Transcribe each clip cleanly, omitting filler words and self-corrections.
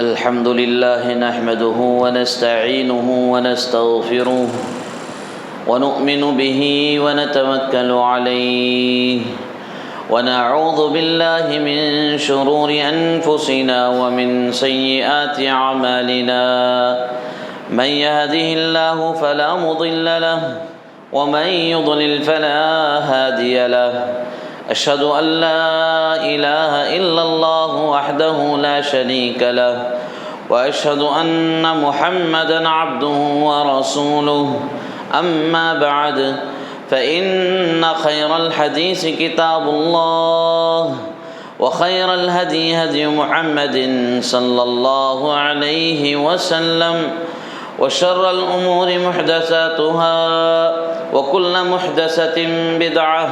الحمد لله نحمده ونستعينه ونستغفره ونؤمن به ونتوكل عليه ونعوذ بالله من شرور أنفسنا ومن سيئات أعمالنا من يهده الله فلا مضل له ومن يضلل فلا هادي له أشهد أن لا إله إلا الله وحده لا شريك له وأشهد أن محمدا عبده ورسوله أما بعد فإن خير الحديث كتاب الله وخير الهدي هدي محمد صلى الله عليه وسلم وشر الأمور محدثاتها وكل محدثة بدعة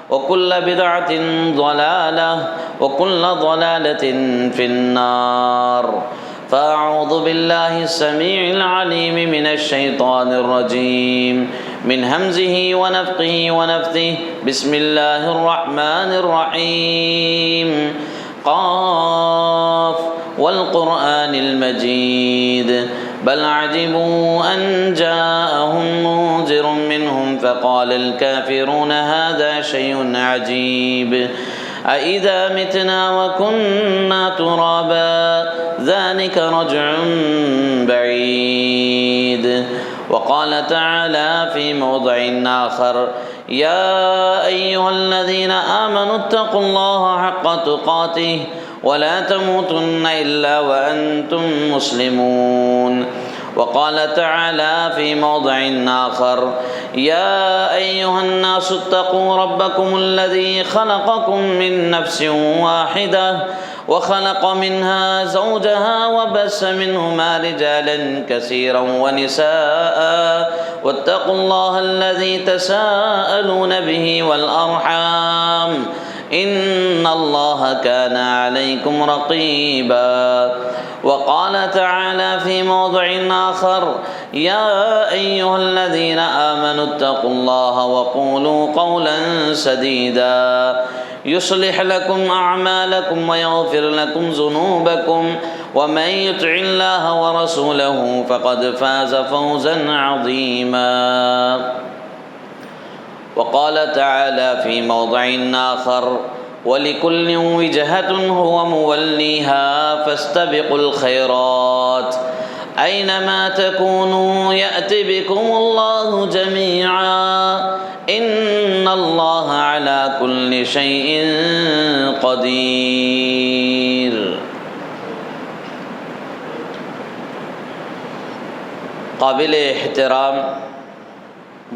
وكل بدعة ضلالة وكل ضلالة في النار فأعوذ بالله السميع العليم من الشيطان الرجيم من همزه ونفخه ونفثه بسم الله الرحمن الرحيم قاف والقرآن المجيد بل عجبوا أن جاءهم منذر منهم فقال الكافرون هذا شيء عجيب أإذا متنا وكنا ترابا ذلك رجع بعيد. وقال تعالى في موضع آخر يا أيها الذين آمنوا اتقوا الله حق تقاته ولا تموتن إلا وأنتم مسلمون. وقال تعالى في موضع آخر يا أيها الناس اتقوا ربكم الذي خلقكم من نفس واحدة وخلق منها زوجها وبث منهما رجالا كثيرا ونساء واتقوا الله الذي تساءلون به والأرحام إن الله كان عليكم رقيبا. وقال تعالى في موضع آخر يا أيها الذين آمنوا اتقوا الله وقولوا قولا سديدا يصلح لكم أعمالكم ويغفر لكم ذنوبكم ومن يطع الله ورسوله فقد فاز فوزا عظيما. وقال تعالى في موضع آخر ولكل وجهة هو موليها فاستبقوا الخيرات أينما تكونوا يأتي بكم الله جميعا إن الله على كل شيء قدير. قابل احترام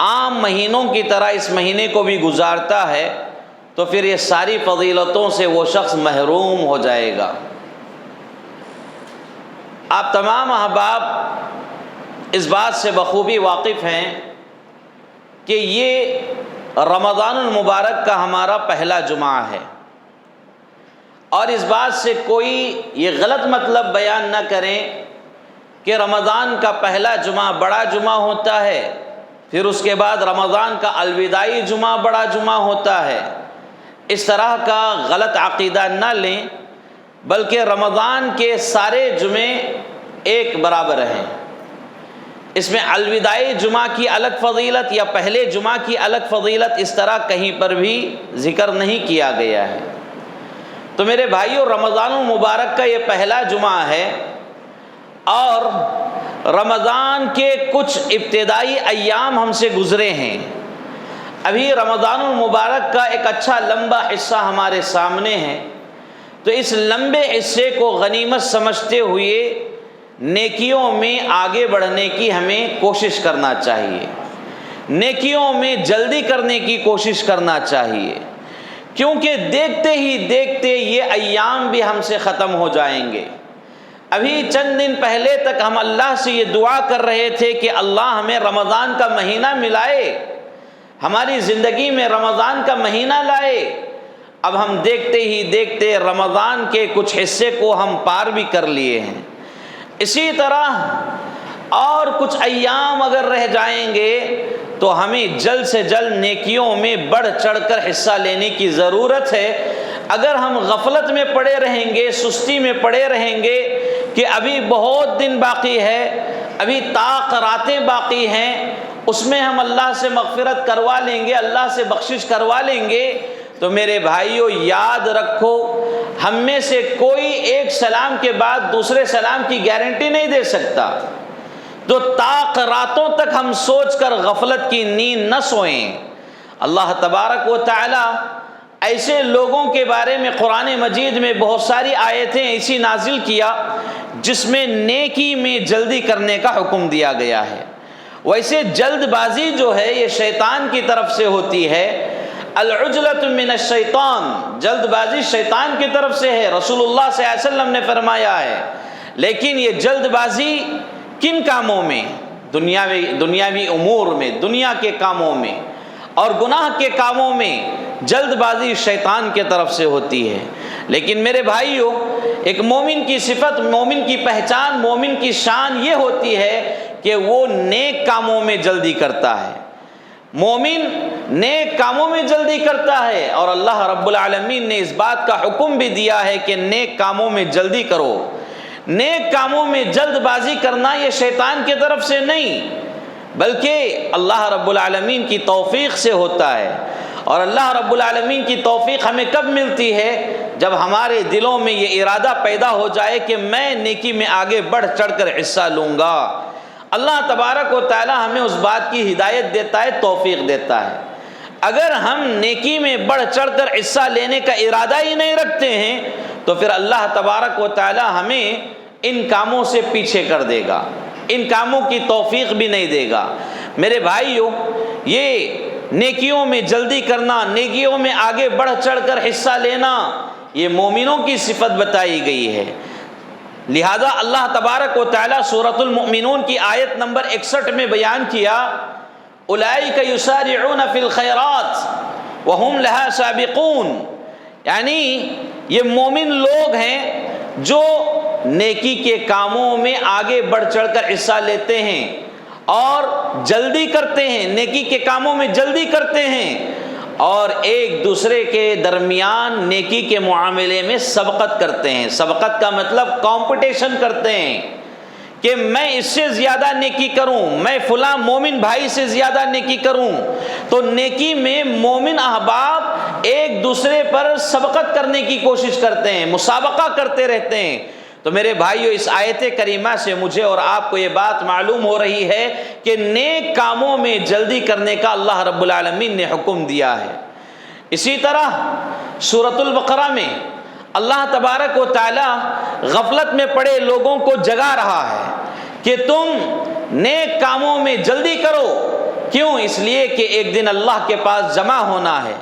عام مہینوں کی طرح اس مہینے کو بھی گزارتا ہے تو پھر یہ ساری فضیلتوں سے وہ شخص محروم ہو جائے گا۔ آپ تمام احباب اس بات سے بخوبی واقف ہیں کہ یہ رمضان المبارک کا ہمارا پہلا جمعہ ہے، اور اس بات سے کوئی یہ غلط مطلب بیان نہ کریں کہ رمضان کا پہلا جمعہ بڑا جمعہ ہوتا ہے، پھر اس کے بعد رمضان کا الوداعی جمعہ بڑا جمعہ ہوتا ہے۔ اس طرح کا غلط عقیدہ نہ لیں، بلکہ رمضان کے سارے جمعے ایک برابر ہیں۔ اس میں الوداعی جمعہ کی الگ فضیلت یا پہلے جمعہ کی الگ فضیلت اس طرح کہیں پر بھی ذکر نہیں کیا گیا ہے۔ تو میرے بھائیو، رمضان المبارک کا یہ پہلا جمعہ ہے، اور رمضان کے کچھ ابتدائی ایام ہم سے گزرے ہیں۔ ابھی رمضان المبارک کا ایک اچھا لمبا حصہ ہمارے سامنے ہے، تو اس لمبے حصے کو غنیمت سمجھتے ہوئے نیکیوں میں آگے بڑھنے کی ہمیں کوشش کرنا چاہیے، نیکیوں میں جلدی کرنے کی کوشش کرنا چاہیے، کیونکہ دیکھتے ہی دیکھتے یہ ایام بھی ہم سے ختم ہو جائیں گے۔ ابھی چند دن پہلے تک ہم اللہ سے یہ دعا کر رہے تھے کہ اللہ ہمیں رمضان کا مہینہ ملائے، ہماری زندگی میں رمضان کا مہینہ لائے۔ اب ہم دیکھتے ہی دیکھتے رمضان کے کچھ حصے کو ہم پار بھی کر لیے ہیں۔ اسی طرح اور کچھ ایام اگر رہ جائیں گے تو ہمیں جلد سے جلد نیکیوں میں بڑھ چڑھ کر حصہ لینے کی ضرورت ہے۔ اگر ہم غفلت میں پڑے رہیں گے، سستی میں پڑے رہیں گے کہ ابھی بہت دن باقی ہے، ابھی طاق راتیں باقی ہیں، اس میں ہم اللہ سے مغفرت کروا لیں گے، اللہ سے بخشش کروا لیں گے، تو میرے بھائیو یاد رکھو، ہم میں سے کوئی ایک سلام کے بعد دوسرے سلام کی گارنٹی نہیں دے سکتا۔ تو طاق راتوں تک ہم سوچ کر غفلت کی نیند نہ سوئیں۔ اللہ تبارک و تعالی ایسے لوگوں کے بارے میں قرآن مجید میں بہت ساری آیتیں ایسی نازل کیا جس میں نیکی میں جلدی کرنے کا حکم دیا گیا ہے۔ ویسے جلد بازی جو ہے یہ شیطان کی طرف سے ہوتی ہے، العجلۃ من الشیطان، جلد بازی شیطان کی طرف سے ہے، رسول اللہ صلی اللہ علیہ وسلم نے فرمایا ہے۔ لیکن یہ جلد بازی کن کاموں میں؟ دنیاوی امور میں، دنیا کے کاموں میں اور گناہ کے کاموں میں جلد بازی شیطان کی طرف سے ہوتی ہے۔ لیکن میرے بھائیو، ایک مومن کی صفت، مومن کی پہچان، مومن کی شان یہ ہوتی ہے کہ وہ نیک کاموں میں جلدی کرتا ہے۔ مومن نیک کاموں میں جلدی کرتا ہے، اور اللہ رب العالمین نے اس بات کا حکم بھی دیا ہے کہ نیک کاموں میں جلدی کرو۔ نیک کاموں میں جلد بازی کرنا یہ شیطان کی طرف سے نہیں، بلکہ اللہ رب العالمین کی توفیق سے ہوتا ہے۔ اور اللہ رب العالمین کی توفیق ہمیں کب ملتی ہے؟ جب ہمارے دلوں میں یہ ارادہ پیدا ہو جائے کہ میں نیکی میں آگے بڑھ چڑھ کر حصہ لوں گا۔ اللہ تبارک و تعالی ہمیں اس بات کی ہدایت دیتا ہے، توفیق دیتا ہے۔ اگر ہم نیکی میں بڑھ چڑھ کر حصہ لینے کا ارادہ ہی نہیں رکھتے ہیں تو پھر اللہ تبارک و تعالی ہمیں ان کاموں سے پیچھے کر دے گا، ان کاموں کی توفیق بھی نہیں دے گا۔ میرے بھائیو، یہ نیکیوں میں جلدی کرنا، نیکیوں میں آگے بڑھ چڑھ کر حصہ لینا، یہ مومنوں کی صفت بتائی گئی ہے۔ لہذا اللہ تبارک و تعالی سورۃ المؤمنون کی آیت نمبر 61 میں بیان کیا، اولئک یسارعون فی الخیرات وہم لہا سابقون، یعنی یہ مومن لوگ ہیں جو نیکی کے کاموں میں آگے بڑھ چڑھ کر حصہ لیتے ہیں اور جلدی کرتے ہیں، نیکی کے کاموں میں جلدی کرتے ہیں، اور ایک دوسرے کے درمیان نیکی کے معاملے میں سبقت کرتے ہیں۔ سبقت کا مطلب کمپٹیشن کرتے ہیں کہ میں اس سے زیادہ نیکی کروں، میں فلاں مومن بھائی سے زیادہ نیکی کروں۔ تو نیکی میں مومن احباب ایک دوسرے پر سبقت کرنے کی کوشش کرتے ہیں، مسابقہ کرتے رہتے ہیں۔ تو میرے بھائیو، اس آیت کریمہ سے مجھے اور آپ کو یہ بات معلوم ہو رہی ہے کہ نیک کاموں میں جلدی کرنے کا اللہ رب العالمین نے حکم دیا ہے۔ اسی طرح سورۃ البقرہ میں اللہ تبارک و تعالی غفلت میں پڑے لوگوں کو جگا رہا ہے کہ تم نیک کاموں میں جلدی کرو، کیوں؟ اس لیے کہ ایک دن اللہ کے پاس جمع ہونا ہے،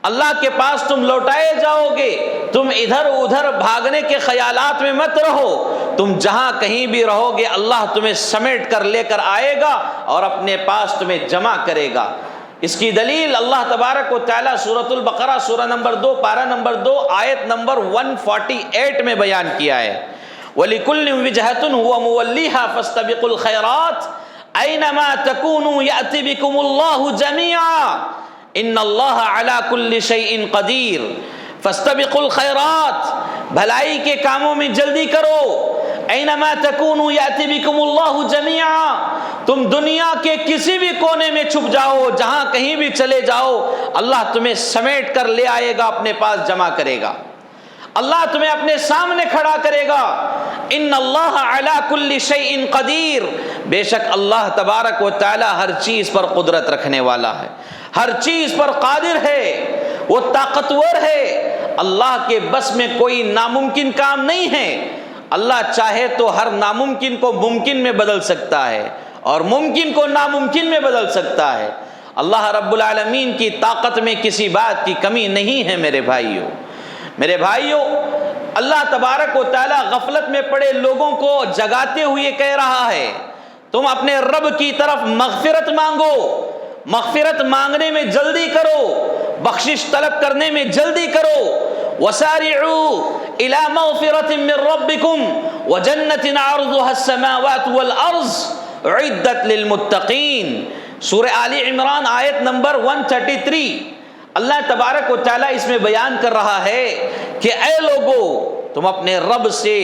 اللہ کے پاس تم لوٹائے جاؤ گے۔ تم ادھر ادھر بھاگنے کے خیالات میں مت رہو، تم جہاں کہیں بھی رہو گے اللہ تمہیں سمیٹ کر لے کر آئے گا اور اپنے پاس تمہیں جمع کرے گا۔ اس کی دلیل اللہ تبارک و تعالیٰ سورۃ البقرہ سورہ نمبر 2 پارہ نمبر 2 آیت نمبر 148 میں بیان کیا ہے، وَلِكُلٍّ وِجْهَةٌ هُوَ مُوَلِّيهَا فَاسْتَبِقُوا الْخَيْرَاتِ أَيْنَمَا تَكُونُوا يَأْتِ بِكُمُ اللَّهُ جَمِيعًا ان اللہ علی کل شیء قدیر۔ فاستبقوا الخیرات، بھلائی کے کاموں میں جلدی کرو۔ اینما تکونوا یأتی بکم اللہ جمیعا، تم دنیا کے کسی بھی کونے میں چھپ جاؤ، جہاں کہیں بھی چلے جاؤ، اللہ تمہیں سمیٹ کر لے آئے گا، اپنے پاس جمع کرے گا، اللہ تمہیں اپنے سامنے کھڑا کرے گا۔ ان اللہ علی کل شیء قدیر، بے شک اللہ تبارک و تعالی ہر چیز پر قدرت رکھنے والا ہے، ہر چیز پر قادر ہے، وہ طاقتور ہے۔ اللہ کے بس میں کوئی ناممکن کام نہیں ہے، اللہ چاہے تو ہر ناممکن کو ممکن میں بدل سکتا ہے اور ممکن کو ناممکن میں بدل سکتا ہے۔ اللہ رب العالمین کی طاقت میں کسی بات کی کمی نہیں ہے۔ میرے بھائیوں، اللہ تبارک و تعالی غفلت میں پڑے لوگوں کو جگاتے ہوئے کہہ رہا ہے، تم اپنے رب کی طرف مغفرت مانگو، مغفرت مانگنے میں جلدی کرو، بخشش طلب کرنے میں جلدی کرو۔ وسارعوا الى مغفرۃ من ربکم وجنۃ عرضها السماوات والارض اعدت للمتقین، سورہ آل عمران آیت نمبر 133۔ اللہ تبارک و تعالیٰ اس میں بیان کر رہا ہے کہ اے لوگو، تم اپنے رب سے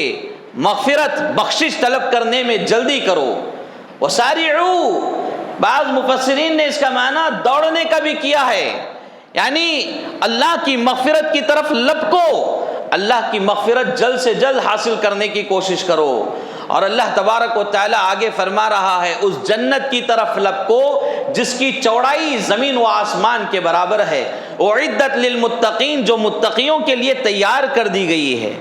مغفرت بخشش طلب کرنے میں جلدی کرو۔ وسارعوا، بعض مفسرین نے اس کا معنی دوڑنے کا بھی کیا ہے، یعنی اللہ کی مغفرت کی طرف لپکو، اللہ کی مغفرت جلد سے جلد حاصل کرنے کی کوشش کرو۔ اور اللہ تبارک و تعالیٰ آگے فرما رہا ہے، اس جنت کی طرف لپکو جس کی چوڑائی زمین و آسمان کے برابر ہے، اعدت للمتقین، جو متقیوں کے لیے تیار کر دی گئی ہے۔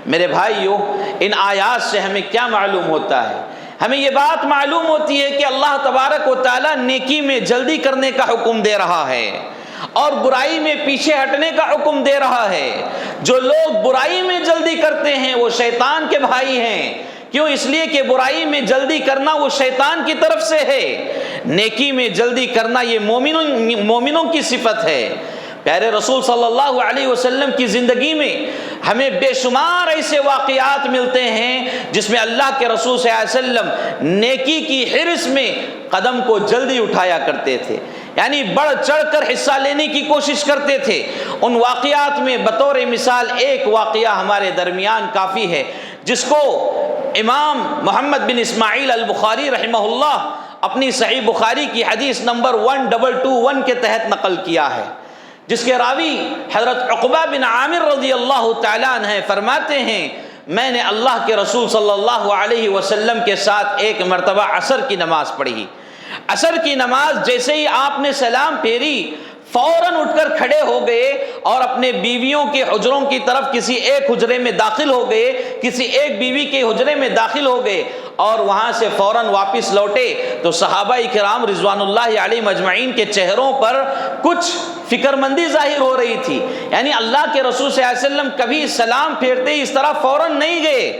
میرے بھائیوں، ان آیات سے ہمیں کیا معلوم ہوتا ہے؟ ہمیں یہ بات معلوم ہوتی ہے کہ اللہ تبارک و تعالیٰ نیکی میں جلدی کرنے کا حکم دے رہا ہے اور برائی میں پیچھے ہٹنے کا حکم دے رہا ہے۔ جو لوگ برائی میں جلدی کرتے ہیں وہ شیطان کے بھائی ہیں، کیوں؟ اس لیے کہ برائی میں جلدی کرنا وہ شیطان کی طرف سے ہے، نیکی میں جلدی کرنا یہ مومنوں کی صفت ہے۔ پیارے رسول صلی اللہ علیہ وسلم کی زندگی میں ہمیں بے شمار ایسے واقعات ملتے ہیں جس میں اللہ کے رسول صلی اللہ علیہ وسلم نیکی کی حرص میں قدم کو جلدی اٹھایا کرتے تھے، یعنی بڑھ چڑھ کر حصہ لینے کی کوشش کرتے تھے۔ ان واقعات میں بطور مثال ایک واقعہ ہمارے درمیان کافی ہے، جس کو امام محمد بن اسماعیل البخاری رحمہ اللہ اپنی صحیح بخاری کی حدیث نمبر 1221 کے تحت نقل کیا ہے، جس کے راوی حضرت عقبہ بن عامر رضی اللہ تعالیٰ عنہ فرماتے ہیں، میں نے اللہ کے رسول صلی اللہ علیہ وسلم کے ساتھ ایک مرتبہ عصر کی نماز پڑھی۔ عصر کی نماز جیسے ہی آپ نے سلام پھیری، فوراً اٹھ کر کھڑے ہو گئے اور اپنے بیویوں کے حجروں کی طرف کسی ایک حجرے میں داخل ہو گئے، کسی ایک بیوی کے حجرے میں داخل ہو گئے اور وہاں سے فوراً واپس لوٹے تو صحابہ کرام رضوان اللہ علیہم اجمعین کے چہروں پر کچھ فکر مندی ظاہر ہو رہی تھی، یعنی اللہ کے رسول صلی اللہ علیہ وسلم کبھی سلام پھیرتے اس طرح فوراً نہیں گئے،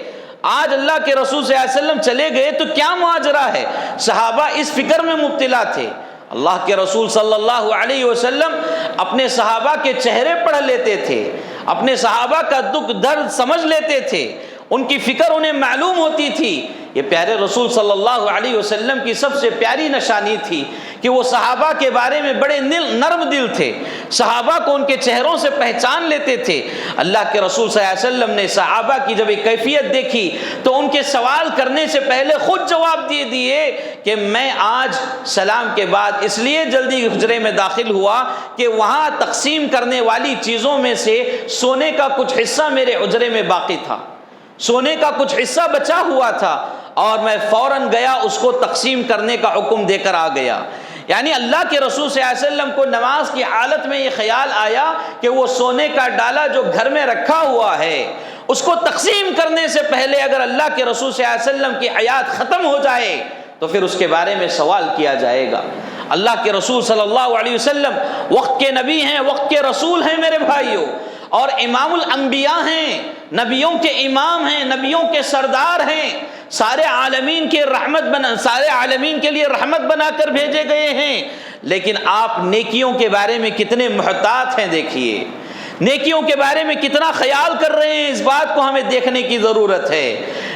آج اللہ کے رسول صلی اللہ علیہ وسلم چلے گئے تو کیا ماجرا ہے؟ صحابہ اس فکر میں مبتلا تھے۔ اللہ کے رسول صلی اللہ علیہ وسلم اپنے صحابہ کے چہرے پڑھ لیتے تھے، اپنے صحابہ کا دکھ درد سمجھ لیتے تھے، ان کی فکر انہیں معلوم ہوتی تھی۔ یہ پیارے رسول صلی اللہ علیہ وسلم کی سب سے پیاری نشانی تھی کہ وہ صحابہ کے بارے میں بڑے نرم دل تھے، صحابہ کو ان کے چہروں سے پہچان لیتے تھے۔ اللہ کے رسول صلی اللہ علیہ وسلم نے صحابہ کی جب ایک کیفیت دیکھی تو ان کے سوال کرنے سے پہلے خود جواب دے دیے کہ میں آج سلام کے بعد اس لیے جلدی حجرے میں داخل ہوا کہ وہاں تقسیم کرنے والی چیزوں میں سے سونے کا کچھ حصہ میرے حجرے میں باقی تھا، سونے کا کچھ حصہ بچا ہوا تھا اور میں فوراً گیا اس کو تقسیم کرنے کا حکم دے کر آ گیا۔ یعنی اللہ کے رسول صلی اللہ علیہ وسلم کو نماز کی حالت میں یہ خیال آیا کہ وہ سونے کا ڈالا جو گھر میں رکھا ہوا ہے اس کو تقسیم کرنے سے پہلے اگر اللہ کے رسول صلی اللہ علیہ وسلم کی حیات ختم ہو جائے تو پھر اس کے بارے میں سوال کیا جائے گا۔ اللہ کے رسول صلی اللہ علیہ وسلم وقت کے نبی ہیں، وقت کے رسول ہیں میرے بھائیوں، اور امام الانبیاء ہیں، نبیوں کے امام ہیں، نبیوں کے سردار ہیں، سارے عالمین کے لیے رحمت بنا کر بھیجے گئے ہیں، لیکن آپ نیکیوں کے بارے میں کتنے محتاط ہیں، دیکھیے نیکیوں کے بارے میں کتنا خیال کر رہے ہیں، اس بات کو ہمیں دیکھنے کی ضرورت ہے۔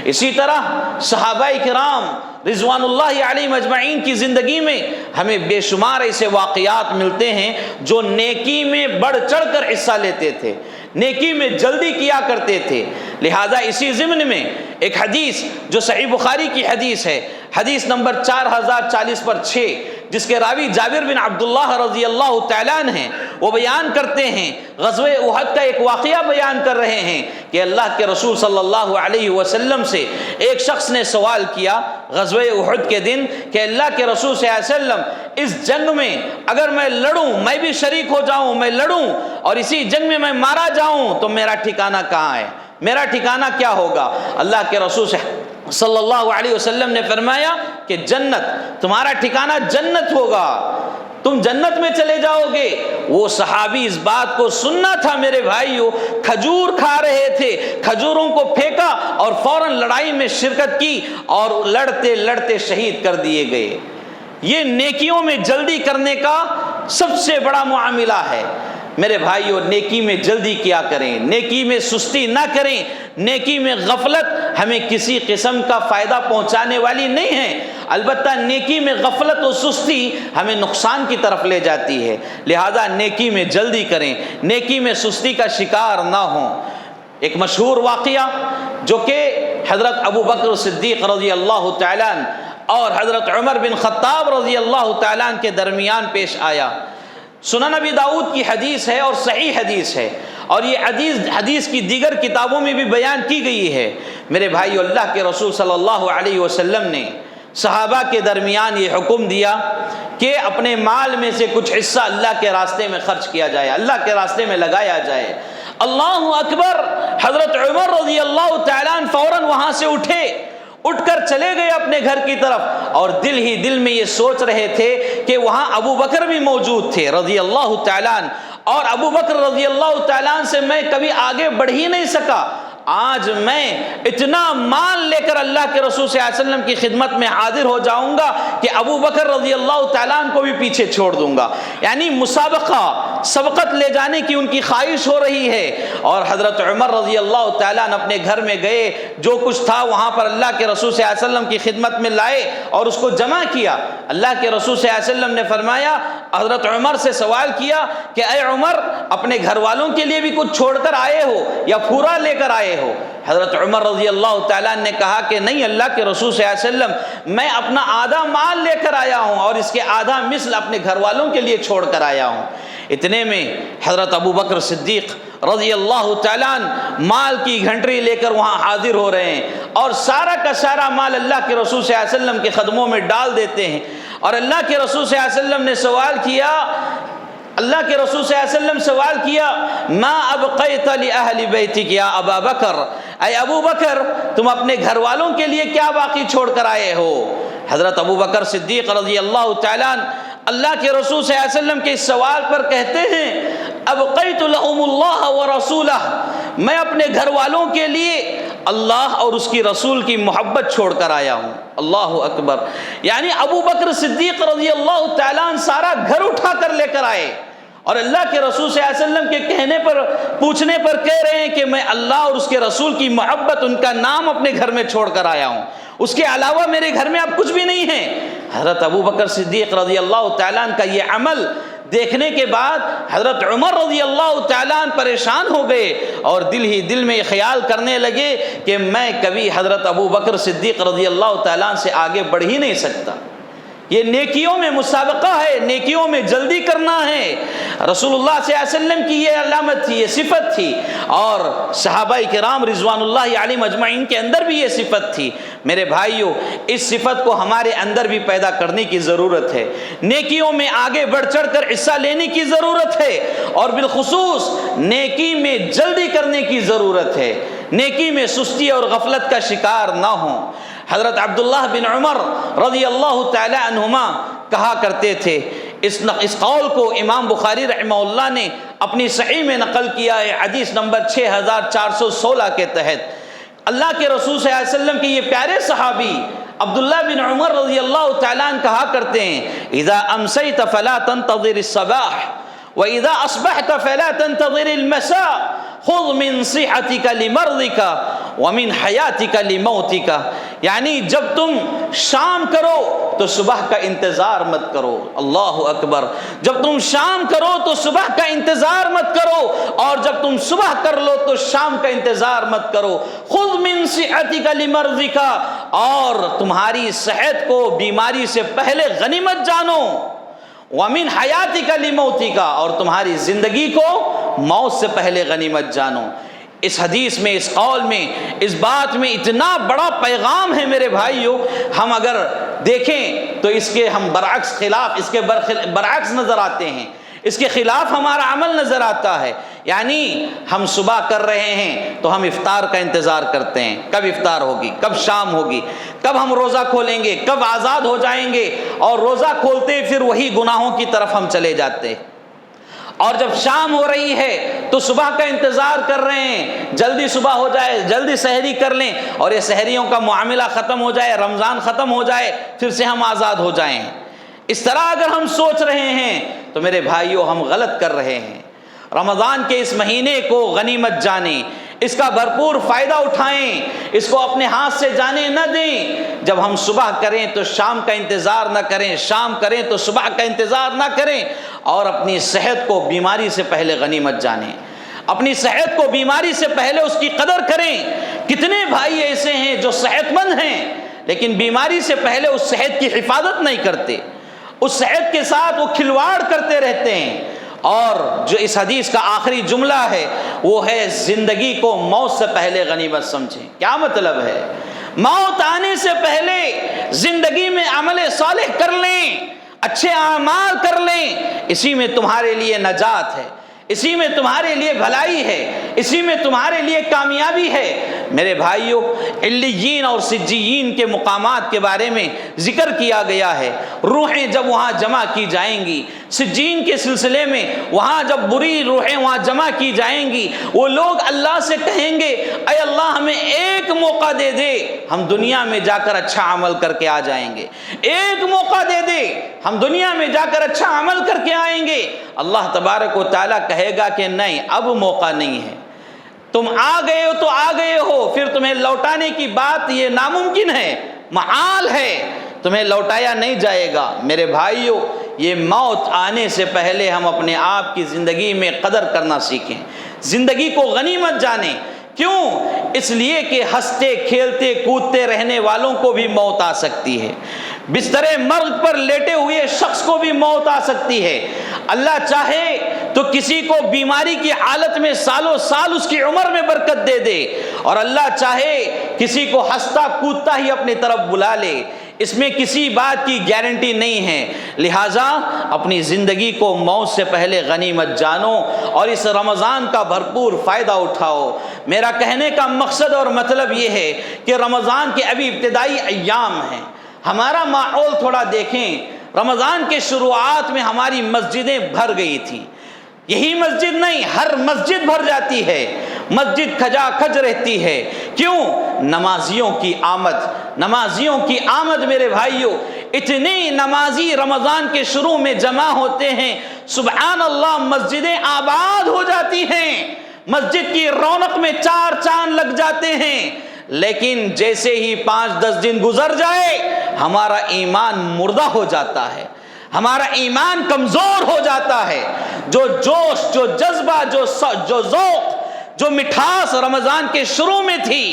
اسی طرح صحابہ کرام رضوان اللہ علیہم اجمعین کی زندگی میں ہمیں بے شمار ایسے واقعات ملتے ہیں جو نیکی میں بڑھ چڑھ کر حصہ لیتے تھے، نیکی میں جلدی کیا کرتے تھے۔ لہذا اسی ضمن میں ایک حدیث جو صحیح بخاری کی حدیث ہے، حدیث نمبر 4040/6، جس کے راوی جابر بن عبداللہ رضی اللہ تعالیٰ عنہ ہیں، وہ بیان کرتے ہیں، غزوہ احد کا ایک واقعہ بیان کر رہے ہیں کہ اللہ کے رسول صلی اللہ علیہ وسلم سے ایک شخص نے سوال کیا غزوہ احد کے دن کہ اللہ کے رسول صلی اللہ علیہ وسلم، اس جنگ میں اگر میں لڑوں، میں بھی شریک ہو جاؤں، میں لڑوں اور اسی جنگ میں مارا جاؤں تو میرا ٹھکانہ کہاں ہے، میرا ٹھکانہ کیا ہوگا؟ اللہ کے رسول صلی اللہ علیہ وسلم نے فرمایا کہ جنت، تمہارا ٹھکانہ جنت ہوگا، تم جنت میں چلے جاؤ گے۔ وہ صحابی اس بات کو سننا تھا میرے بھائیو، کھجور کھا رہے تھے، کھجوروں کو پھینکا اور فوراً لڑائی میں شرکت کی اور لڑتے لڑتے شہید کر دیے گئے۔ یہ نیکیوں میں جلدی کرنے کا سب سے بڑا معاملہ ہے میرے بھائیو۔ نیکی میں جلدی کیا کریں، نیکی میں سستی نہ کریں، نیکی میں غفلت ہمیں کسی قسم کا فائدہ پہنچانے والی نہیں ہے، البتہ نیکی میں غفلت و سستی ہمیں نقصان کی طرف لے جاتی ہے۔ لہذا نیکی میں جلدی کریں، نیکی میں سستی کا شکار نہ ہوں۔ ایک مشہور واقعہ جو کہ حضرت ابو بکر صدیق رضی اللہ تعالیٰ عنہ اور حضرت عمر بن خطاب رضی اللہ تعالیٰ عنہ کے درمیان پیش آیا، سنن نبی داؤد کی حدیث ہے اور صحیح حدیث ہے، اور یہ حدیث کی دیگر کتابوں میں بھی بیان کی گئی ہے۔ میرے بھائی، اللہ کے رسول صلی اللہ علیہ وسلم نے صحابہ کے درمیان یہ حکم دیا کہ اپنے مال میں سے کچھ حصہ اللہ کے راستے میں خرچ کیا جائے، اللہ کے راستے میں لگایا جائے۔ اللہ اکبر! حضرت عمر رضی اللہ تعالیٰ عنہ فوراً وہاں سے اٹھ کر چلے گئے اپنے گھر کی طرف، اور دل ہی دل میں یہ سوچ رہے تھے کہ وہاں ابو بکر بھی موجود تھے رضی اللہ تعالیٰ عنہ، اور ابو بکر رضی اللہ تعالیٰ عنہ سے میں کبھی آگے بڑھ ہی نہیں سکا، آج میں اتنا مال لے کر اللہ کے رسول صلی اللہ علیہ وسلم کی خدمت میں حاضر ہو جاؤں گا کہ ابو بکر رضی اللہ تعالیٰ عنہ کو بھی پیچھے چھوڑ دوں گا۔ یعنی مسابقہ، سبقت لے جانے کی ان کی خواہش ہو رہی ہے۔ اور حضرت عمر رضی اللہ تعالیٰ عنہ اپنے گھر میں گئے، جو کچھ تھا وہاں پر اللہ کے رسول صلی اللہ علیہ وسلم کی خدمت میں لائے اور اس کو جمع کیا۔ اللہ کے رسول صلی اللہ علیہ وسلم نے فرمایا، حضرت عمر سے سوال کیا کہ اے عمر، اپنے گھر والوں کے لیے بھی کچھ چھوڑ کر آئے ہو یا پورا لے کر آئے ہو؟ حضرت عمر رضی اللہ تعالیٰ نے کہا کہ نہیں اللہ کے رسول صلی اللہ علیہ وسلم، میں اپنا آدھا مال لے کر آیا ہوں اور اس کے آدھا مثل اپنے گھر والوں کے لیے چھوڑ کر آیا ہوں۔ اتنے میں حضرت ابو بکر صدیق رضی اللہ تعالیٰ عنہ مال کی گھنٹری لے کر وہاں حاضر ہو رہے ہیں، اور سارا کا سارا مال اللہ کے رسول صلی اللہ علیہ وسلم کے قدموں میں ڈال دیتے ہیں۔ اور اللہ کے رسول صلی اللہ علیہ وسلم نے سوال کیا، اللہ کے رسول صلی اللہ علیہ وسلم سوال کیا، ما ابقیت لأہل بیتک یا ابا بکر، اے ابو بکر تم اپنے گھر والوں کے لیے کیا باقی چھوڑ کر آئے ہو؟ حضرت ابو بکر صدیق رضی اللہ تعالیٰ عنہ اللہ کے رسول صلی اللہ علیہ وسلم کے اس سوال پر کہتے ہیں، ابقیت لهم اللہ ورسولہ، میں اپنے گھر والوں کے لیے اللہ اور اس کی رسول کی محبت چھوڑ کر آیا ہوں۔ اللہ اکبر! یعنی ابو بکر صدیق رضی اللہ تعالیٰ عنہ سارا گھر اٹھا کر لے کر آئے، اور اللہ کے رسول صلی اللہ علیہ وسلم کے کہنے پر، پوچھنے پر کہہ رہے ہیں کہ میں اللہ اور اس کے رسول کی محبت، ان کا نام اپنے گھر میں چھوڑ کر آیا ہوں، اس کے علاوہ میرے گھر میں اب کچھ بھی نہیں ہے۔ حضرت ابو بکر صدیق رضی اللہ تعالیٰ عنہ کا یہ عمل دیکھنے کے بعد حضرت عمر رضی اللہ تعالیٰ عنہ پریشان ہو گئے، اور دل ہی دل میں خیال کرنے لگے کہ میں کبھی حضرت ابو بکر صدیق رضی اللہ تعالیٰ عنہ سے آگے بڑھ ہی نہیں سکتا۔ یہ نیکیوں میں مسابقہ ہے، نیکیوں میں جلدی کرنا ہے۔ رسول اللہ صلی اللہ علیہ وسلم کی یہ علامت تھی، یہ صفت تھی، اور صحابہ کرام رضوان اللہ علیہم اجمعین کے اندر بھی یہ صفت تھی۔ میرے بھائیوں، اس صفت کو ہمارے اندر بھی پیدا کرنے کی ضرورت ہے، نیکیوں میں آگے بڑھ چڑھ کر حصہ لینے کی ضرورت ہے، اور بالخصوص نیکی میں جلدی کرنے کی ضرورت ہے، نیکی میں سستی اور غفلت کا شکار نہ ہوں۔ حضرت عبداللہ بن عمر رضی اللہ تعالی عنہما کہا کرتے تھے۔ اس قول کو امام بخاری رحمہ اللہ نے اپنی صحیح میں نقل کیا ہے، حدیث نمبر 6416 کے تحت۔ اللہ کے رسول صلی اللہ علیہ وسلم کے یہ پیارے صحابی عبداللہ بن عمر رضی اللہ تعالیٰ عنہ کہا کرتے ہیں، اذا امسیت فلا تنتظر الصباح واذا اصبحت فلا تنتظر المساء خذ من صحتك لمرضك ومن حیاتك لموتك، یعنی جب تم شام کرو تو صبح کا انتظار مت کرو۔ اللہ اکبر، جب تم شام کرو تو صبح کا انتظار مت کرو، اور جب تم صبح کر لو تو شام کا انتظار مت کرو۔ خذ من صحتك لمرضك، اور تمہاری صحت کو بیماری سے پہلے غنیمت جانو۔ وَمِنْ حَيَاتِكَ لِمَوْتِكَ، اور تمہاری زندگی کو موت سے پہلے غنیمت جانو۔ اس حدیث میں، اس قول میں، اس بات میں اتنا بڑا پیغام ہے میرے بھائیو، ہم اگر دیکھیں تو اس کے ہم برعکس خلاف، اس کے برعکس نظر آتے ہیں، اس کے خلاف ہمارا عمل نظر آتا ہے۔ یعنی ہم صبح کر رہے ہیں تو ہم افطار کا انتظار کرتے ہیں، کب افطار ہوگی، کب شام ہوگی، کب ہم روزہ کھولیں گے، کب آزاد ہو جائیں گے، اور روزہ کھولتے پھر وہی گناہوں کی طرف ہم چلے جاتے ہیں۔ اور جب شام ہو رہی ہے تو صبح کا انتظار کر رہے ہیں، جلدی صبح ہو جائے، جلدی سحری کر لیں، اور یہ سحریوں کا معاملہ ختم ہو جائے، رمضان ختم ہو جائے، پھر سے ہم آزاد ہو جائیں۔ اس طرح اگر ہم سوچ رہے ہیں تو میرے بھائیوں ہم غلط کر رہے ہیں۔ رمضان کے اس مہینے کو غنیمت جانیں، اس کا بھرپور فائدہ اٹھائیں، اس کو اپنے ہاتھ سے جانے نہ دیں۔ جب ہم صبح کریں تو شام کا انتظار نہ کریں، شام کریں تو صبح کا انتظار نہ کریں، اور اپنی صحت کو بیماری سے پہلے غنیمت جانیں، اپنی صحت کو بیماری سے پہلے اس کی قدر کریں۔ کتنے بھائی ایسے ہیں جو صحت مند ہیں لیکن بیماری سے پہلے اس صحت کی حفاظت نہیں کرتے، اس صحت کے ساتھ وہ کھلواڑ کرتے رہتے ہیں۔ اور جو اس حدیث کا آخری جملہ ہے وہ ہے زندگی کو موت سے پہلے غنیمت سمجھیں۔ کیا مطلب ہے؟ موت آنے سے پہلے زندگی میں عمل صالح کر لیں، اچھے اعمال کر لیں، اسی میں تمہارے لیے نجات ہے، اسی میں تمہارے لیے بھلائی ہے، اسی میں تمہارے لیے کامیابی ہے۔ میرے بھائیوں، علیین اور سجین کے مقامات کے بارے میں ذکر کیا گیا ہے۔ روحیں جب وہاں جمع کی جائیں گی، سجین کے سلسلے میں وہاں جب بری روحیں وہاں جمع کی جائیں گی، وہ لوگ اللہ سے کہیں گے، اے اللہ ہمیں ایک موقع دے دے، ہم دنیا میں جا کر اچھا عمل کر کے آ جائیں گے، ایک موقع دے دے، ہم دنیا میں جا کر اچھا عمل کر کے آئیں گے۔ اللہ تبارک و تعالیٰ کہے گا کہ نہیں، اب موقع نہیں ہے، تم آ گئے ہو تو آ گئے ہو، پھر تمہیں لوٹانے کی بات یہ ناممکن ہے، محال ہے، تمہیں لوٹایا نہیں جائے گا۔ میرے بھائیوں، یہ موت آنے سے پہلے ہم اپنے آپ کی زندگی میں قدر کرنا سیکھیں، زندگی کو غنیمت جانیں۔ کیوں؟ اس لیے کہ ہنستے کھیلتے کودتے رہنے والوں کو بھی موت آ سکتی ہے، بستر مرگ پر لیٹے ہوئے شخص کو بھی موت آ سکتی ہے۔ اللہ چاہے تو کسی کو بیماری کی حالت میں سالوں سال اس کی عمر میں برکت دے دے، اور اللہ چاہے کسی کو ہنستا کودتا ہی اپنی طرف بلا لے، اس میں کسی بات کی گارنٹی نہیں ہے۔ لہٰذا اپنی زندگی کو موت سے پہلے غنیمت جانو اور اس رمضان کا بھرپور فائدہ اٹھاؤ۔ میرا کہنے کا مقصد اور مطلب یہ ہے کہ رمضان کے ابھی ابتدائی ایام ہیں، ہمارا ماحول تھوڑا دیکھیں۔ رمضان کے شروعات میں ہماری مسجدیں بھر گئی تھیں، یہی مسجد نہیں، ہر مسجد بھر جاتی ہے، مسجد کھجا کھج رہتی ہے۔ کیوں؟ نمازیوں کی آمد، نمازیوں کی آمد۔ میرے بھائیوں، اتنے نمازی رمضان کے شروع میں جمع ہوتے ہیں، سبحان اللہ، مسجدیں آباد ہو جاتی ہیں، مسجد کی رونق میں چار چاند لگ جاتے ہیں۔ لیکن جیسے ہی 5-10 دن گزر جائے ہمارا ایمان مردہ ہو جاتا ہے، ہمارا ایمان کمزور ہو جاتا ہے۔ جو جوش، جو جذبہ، جو ذوق، جو مٹھاس رمضان کے شروع میں تھی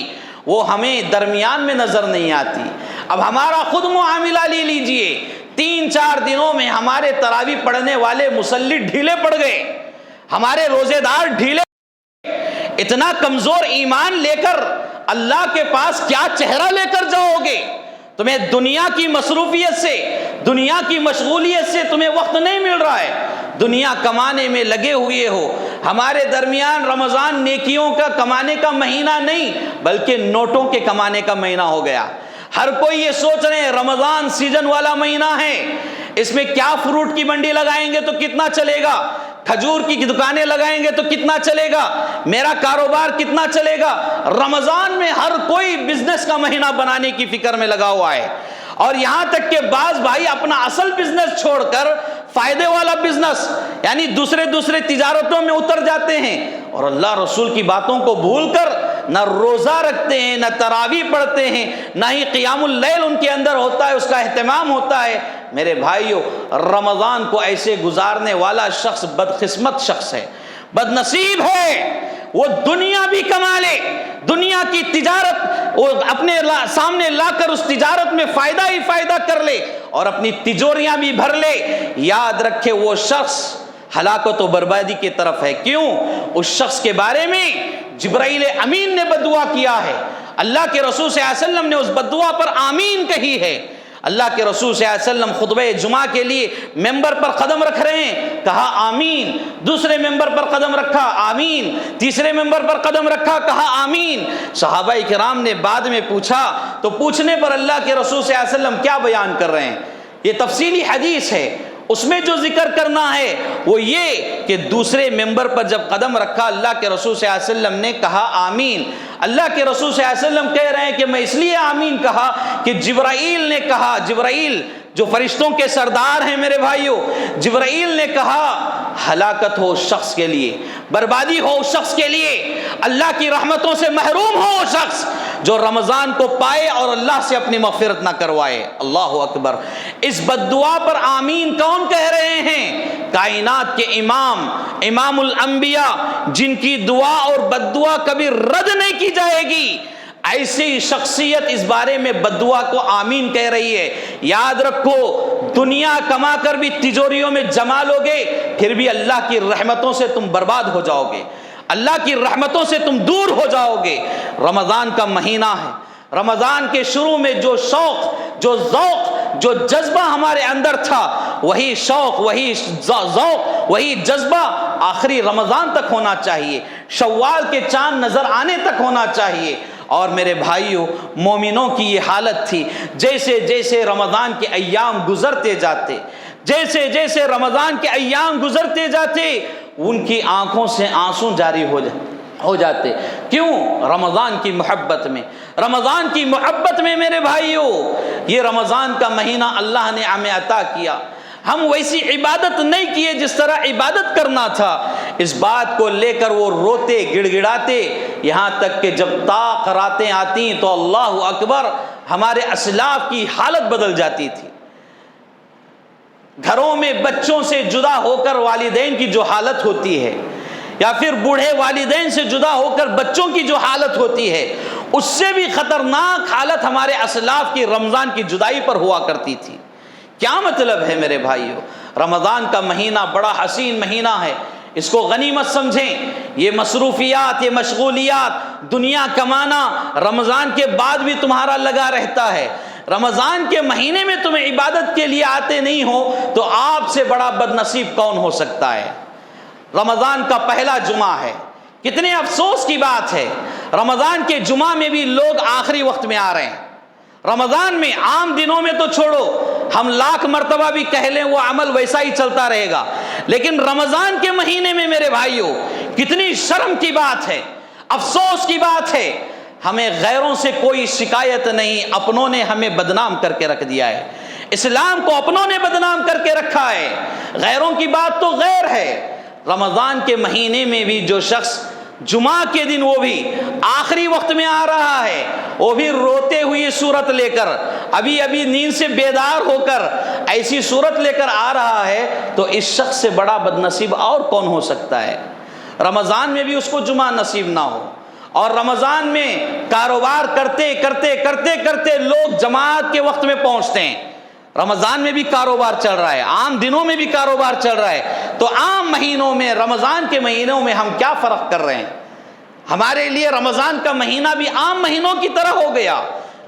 وہ ہمیں درمیان میں نظر نہیں آتی۔ اب ہمارا خود معاملہ لے لیجئے، 3-4 دنوں میں ہمارے تراویح پڑھنے والے مصلی ڈھیلے پڑ گئے، ہمارے روزے دار ڈھیلے۔ اتنا کمزور ایمان لے کر اللہ کے پاس کیا چہرہ لے کر جاؤ گے؟ تمہیں دنیا کی مصروفیت سے، دنیا کی مشغولیت سے تمہیں وقت نہیں مل رہا ہے، دنیا کمانے میں لگے ہوئے ہو۔ ہمارے درمیان رمضان نیکیوں کا کمانے کا مہینہ نہیں بلکہ نوٹوں کے کمانے کا مہینہ ہو گیا۔ ہر کوئی یہ سوچ رہے ہیں رمضان سیزن والا مہینہ ہے، اس میں کیا فروٹ کی منڈی لگائیں گے تو کتنا چلے گا، کھجور کی دکانیں لگائیں گے تو کتنا چلے گا، میرا کاروبار کتنا چلے گا۔ رمضان میں ہر کوئی بزنس کا مہینہ بنانے کی فکر میں لگا ہوا ہے، اور یہاں تک کہ بعض بھائی اپنا اصل بزنس چھوڑ کر فائدے والا بزنس یعنی دوسرے تجارتوں میں اتر جاتے ہیں، اور اللہ رسول کی باتوں کو بھول کر نہ روزہ رکھتے ہیں، نہ تراویح پڑھتے ہیں، نہ ہی قیام اللیل ان کے اندر ہوتا ہے، اس کا اہتمام ہوتا ہے۔ میرے بھائیوں، رمضان کو ایسے گزارنے والا شخص بدقسمت شخص ہے، بد نصیب ہے۔ وہ دنیا بھی کما لے، دنیا کی تجارت وہ اپنے سامنے لا کر اس تجارت میں فائدہ ہی فائدہ کر لے اور اپنی تجوریاں بھی بھر لے، یاد رکھے وہ شخص ہلاکت و بربادی کی طرف ہے۔ کیوں؟ اس شخص کے بارے میں جبرائیل امین نے بددعا کیا ہے، اللہ کے رسول صلی اللہ علیہ وسلم نے اس بددعا پر آمین کہی ہے۔ اللہ کے رسول صلی اللہ علیہ وسلم خطبہ جمعہ کے لیے ممبر پر قدم رکھ رہے ہیں، کہا آمین، دوسرے ممبر پر قدم رکھا آمین، تیسرے ممبر پر قدم رکھا کہا آمین۔ صحابہ کرام نے بعد میں پوچھا، تو پوچھنے پر اللہ کے رسول صلی اللہ علیہ وسلم کیا بیان کر رہے ہیں؟ یہ تفصیلی حدیث ہے، اس میں جو ذکر کرنا ہے وہ یہ کہ دوسرے ممبر پر جب قدم رکھا اللہ کے رسول صلی اللہ علیہ وسلم نے کہا آمین۔ اللہ کے رسول صلی اللہ علیہ وسلم کہہ رہے ہیں کہ میں اس لیے آمین کہا کہ جبرائیل نے کہا، جبرائیل جو فرشتوں کے سردار ہیں میرے بھائیوں، جبرائیل نے کہا ہلاکت ہو اس شخص کے لیے، بربادی ہو اس شخص کے لیے، اللہ کی رحمتوں سے محروم ہو وہ شخص جو رمضان کو پائے اور اللہ سے اپنی مغفرت نہ کروائے۔ اللہ اکبر۔ اس بددعا پر آمین کون کہہ رہے ہیں؟ کائنات کے امام الانبیاء، جن کی دعا اور بددعا کبھی رد نہیں کی جائے گی، ایسی شخصیت اس بارے میں بددعا کو آمین کہہ رہی ہے۔ یاد رکھو، دنیا کما کر بھی تجوریوں میں جما لوگے، پھر بھی اللہ کی رحمتوں سے تم برباد ہو جاؤ گے، اللہ کی رحمتوں سے تم دور ہو جاؤ گے۔ رمضان کا مہینہ ہے، رمضان کے شروع میں جو شوق، جو ذوق، جو جذبہ ہمارے اندر تھا، وہی شوق، وہی ذوق، وہی جذبہ آخری رمضان تک ہونا چاہیے، شوال کے چاند نظر آنے تک ہونا چاہیے۔ اور میرے بھائیوں، مومنوں کی یہ حالت تھی، جیسے جیسے رمضان کے ایام گزرتے جاتے، جیسے جیسے رمضان کے ایام گزرتے جاتے، ان کی آنکھوں سے آنسو جاری ہو جاتے۔ کیوں؟ رمضان کی محبت میں، رمضان کی محبت میں میرے بھائیوں، یہ رمضان کا مہینہ اللہ نے ہمیں عطا کیا، ہم ویسی عبادت نہیں کیے جس طرح عبادت کرنا تھا۔ اس بات کو لے کر وہ روتے گڑ گڑاتے، یہاں تک کہ جب طاق راتیں آتی تو اللہ اکبر، ہمارے اسلاف کی حالت بدل جاتی تھی۔ گھروں میں بچوں سے جدا ہو کر والدین کی جو حالت ہوتی ہے، یا پھر بوڑھے والدین سے جدا ہو کر بچوں کی جو حالت ہوتی ہے، اس سے بھی خطرناک حالت ہمارے اسلاف کی رمضان کی جدائی پر ہوا کرتی تھی۔ کیا مطلب ہے میرے بھائیوں؟ رمضان کا مہینہ بڑا حسین مہینہ ہے، اس کو غنیمت سمجھیں۔ یہ مصروفیات، یہ مشغولیات، دنیا کمانا رمضان کے بعد بھی تمہارا لگا رہتا ہے۔ رمضان کے مہینے میں تمہیں عبادت کے لیے آتے نہیں ہو تو آپ سے بڑا بد نصیب کون ہو سکتا ہے؟ رمضان کا پہلا جمعہ ہے، کتنے افسوس کی بات ہے، رمضان کے جمعہ میں بھی لوگ آخری وقت میں آ رہے ہیں۔ رمضان میں، عام دنوں میں تو چھوڑو، ہم لاکھ مرتبہ بھی کہہ لیں وہ عمل ویسا ہی چلتا رہے گا، لیکن رمضان کے مہینے میں میرے بھائیوں کتنی شرم کی بات ہے، افسوس کی بات ہے، ہمیں غیروں سے کوئی شکایت نہیں، اپنوں نے ہمیں بدنام کر کے رکھ دیا ہے، اسلام کو اپنوں نے بدنام کر کے رکھا ہے، غیروں کی بات تو غیر ہے۔ رمضان کے مہینے میں بھی جو شخص جمعہ کے دن وہ بھی آخری وقت میں آ رہا ہے، وہ بھی روتے ہوئی صورت لے کر، ابھی نیند سے بیدار ہو کر ایسی صورت لے کر آ رہا ہے، تو اس شخص سے بڑا بد نصیب اور کون ہو سکتا ہے؟ رمضان میں بھی اس کو جمعہ نصیب نہ ہو، اور رمضان میں کاروبار کرتے کرتے کرتے کرتے لوگ جماعت کے وقت میں پہنچتے ہیں۔ رمضان میں بھی کاروبار چل رہا ہے، عام دنوں میں بھی کاروبار چل رہا ہے، تو عام مہینوں میں، رمضان کے مہینوں میں ہم کیا فرق کر رہے ہیں؟ ہمارے لیے رمضان کا مہینہ بھی عام مہینوں کی طرح ہو گیا۔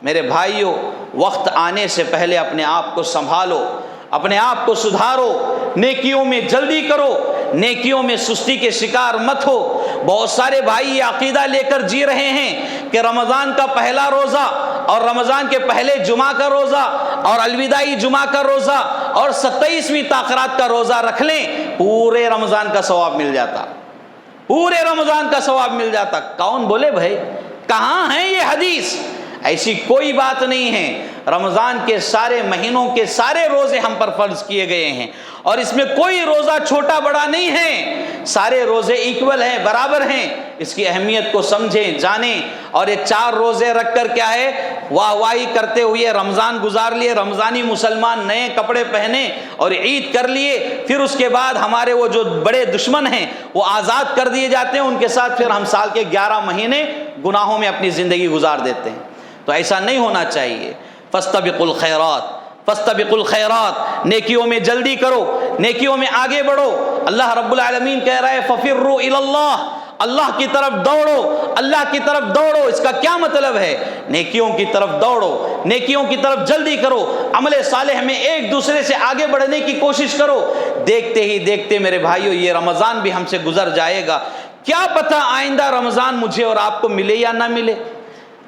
میرے بھائیوں، وقت آنے سے پہلے اپنے آپ کو سنبھالو، اپنے آپ کو سدھارو، نیکیوں میں جلدی کرو، نیکیوں میں سستی کے شکار مت ہو۔ بہت سارے بھائی یہ عقیدہ لے کر جی رہے ہیں کہ رمضان کا پہلا روزہ اور رمضان کے پہلے جمعہ کا روزہ اور الوداعی جمعہ کا روزہ اور 27ویں تاخرات کا روزہ رکھ لیں، پورے رمضان کا ثواب مل جاتا، پورے رمضان کا ثواب مل جاتا۔ کون بولے بھائی؟ کہاں ہے یہ حدیث؟ ایسی کوئی بات نہیں ہے۔ رمضان کے سارے مہینوں کے سارے روزے ہم پر فرض کیے گئے ہیں، اور اس میں کوئی روزہ چھوٹا بڑا نہیں ہے، سارے روزے ایکول ہیں، برابر ہیں۔ اس کی اہمیت کو سمجھیں، جانیں، اور یہ 4 روزے رکھ کر کیا ہے، واہ واہی کرتے ہوئے رمضان گزار لیے، رمضانی مسلمان نئے کپڑے پہنے اور عید کر لیے، پھر اس کے بعد ہمارے وہ جو بڑے دشمن ہیں وہ آزاد کر دیے جاتے ہیں، ان کے ساتھ پھر ہم سال کے 11 مہینے گناہوں میں اپنی زندگی گزار دیتے ہیں۔ تو ایسا نہیں ہونا چاہیے۔ فاستبقوا الخیرات، فاستبقوا الخیرات، نیکیوں میں جلدی کرو، نیکیوں میں آگے بڑھو۔ اللہ رب العالمین کہہ رہا ہے ففروا الی اللہ، اللہ کی طرف دوڑو، اللہ کی طرف دوڑو۔ اس کا کیا مطلب ہے؟ نیکیوں کی طرف دوڑو، نیکیوں کی طرف جلدی کرو، عمل صالح میں ایک دوسرے سے آگے بڑھنے کی کوشش کرو۔ دیکھتے ہی دیکھتے میرے بھائیو یہ رمضان بھی ہم سے گزر جائے گا، کیا پتہ آئندہ رمضان مجھے اور آپ کو ملے یا نہ ملے؟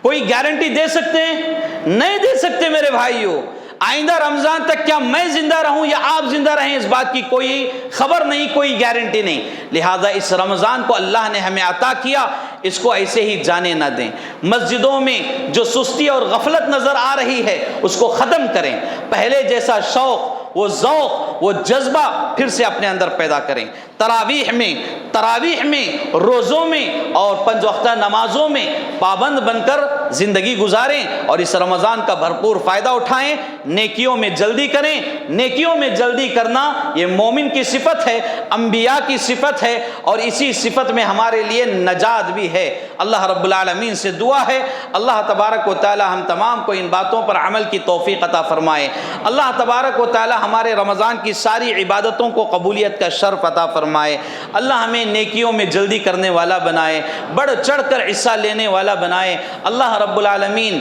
کوئی گارنٹی دے سکتے ہیں؟ نہیں دے سکتے میرے بھائیو۔ آئندہ رمضان تک کیا میں زندہ رہوں یا آپ زندہ رہیں، اس بات کی کوئی خبر نہیں، کوئی گارنٹی نہیں۔ لہذا اس رمضان کو اللہ نے ہمیں عطا کیا، اس کو ایسے ہی جانے نہ دیں۔ مسجدوں میں جو سستی اور غفلت نظر آ رہی ہے اس کو ختم کریں، پہلے جیسا شوق، وہ ذوق، وہ جذبہ پھر سے اپنے اندر پیدا کریں۔ تراویح میں، روزوں میں اور 5 وقتہ نمازوں میں پابند بن کر زندگی گزاریں، اور اس رمضان کا بھرپور فائدہ اٹھائیں۔ نیکیوں میں جلدی کریں۔ نیکیوں میں جلدی کرنا یہ مومن کی صفت ہے، انبیاء کی صفت ہے، اور اسی صفت میں ہمارے لیے نجات بھی ہے۔ اللہ رب العالمین سے دعا ہے اللہ تبارک و تعالی ہم تمام کو ان باتوں پر عمل کی توفیق عطا فرمائے۔ اللہ تبارک و تعالی ہمارے رمضان کی ساری عبادتوں کو قبولیت کا شرف عطا فرمائے۔ اللہ ہمیں نیکیوں میں جلدی کرنے والا بنائے، بڑھ چڑھ کر حصہ لینے والا بنائے۔ اللہ رب العالمین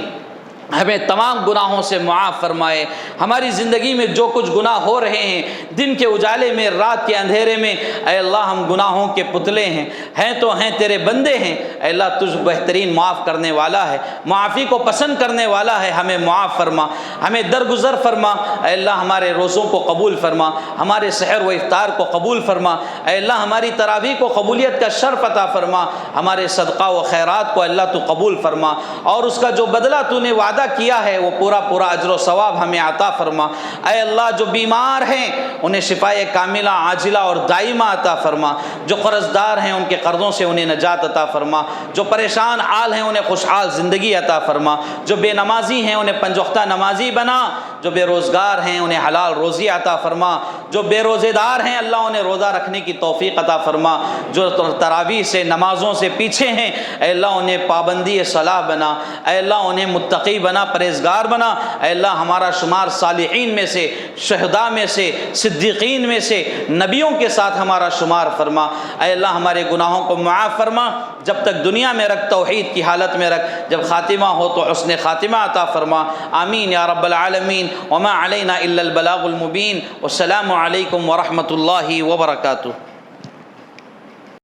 ہمیں تمام گناہوں سے معاف فرمائے۔ ہماری زندگی میں جو کچھ گناہ ہو رہے ہیں، دن کے اجالے میں، رات کے اندھیرے میں، اے اللہ ہم گناہوں کے پتلے ہیں تو ہیں تیرے بندے ہیں۔ اے اللہ تجھ بہترین معاف کرنے والا ہے، معافی کو پسند کرنے والا ہے، ہمیں معاف فرما، ہمیں درگزر فرما۔ اے اللہ ہمارے روزوں کو قبول فرما، ہمارے سحر و افطار کو قبول فرما۔ اے اللہ ہماری تراویح کو قبولیت کا شرف عطا فرما، ہمارے صدقہ و خیرات کو اللہ تو قبول فرما، اور اس کا جو بدلہ تو نے وعدہ کیا ہے وہ پورا اجر و ثواب ہمیں عطا فرما۔ اے اللہ جو بیمار ہیں انہیں شفائے کاملہ عاجلہ اور دائمہ عطا فرما، جو قرض دار ہیں ان کے قرضوں سے انہیں نجات عطا فرما، جو پریشان حال ہیں انہیں خوشحال زندگی عطا فرما، جو بے نمازی ہیں انہیں 5 وقتہ نمازی بنا، جو بے روزگار ہیں انہیں حلال روزی عطا فرما، جو بے روزے دار ہیں اللہ انہیں روزہ رکھنے کی توفیق عطا فرما، جو تراویح سے نمازوں سے پیچھے ہیں اے اللہ انہیں پابندی صلاح بنا، اے اللہ انہیں متقی بنا، پرہیزگار بنا۔ اے اللہ ہمارا شمار صالحین میں سے، شہداء میں سے، صدیقین میں سے، نبیوں کے ساتھ ہمارا شمار فرما۔ اے اللہ ہمارے گناہوں کو معاف فرما، جب تک دنیا میں رکھ توحید کی حالت میں رکھ، جب خاتمہ ہو تو حسن خاتمہ عطا فرما۔ آمین یا رب العالمین۔ وما علینا الا البلاغ المبین۔ والسلام علیکم ورحمۃ اللہ وبرکاتہ۔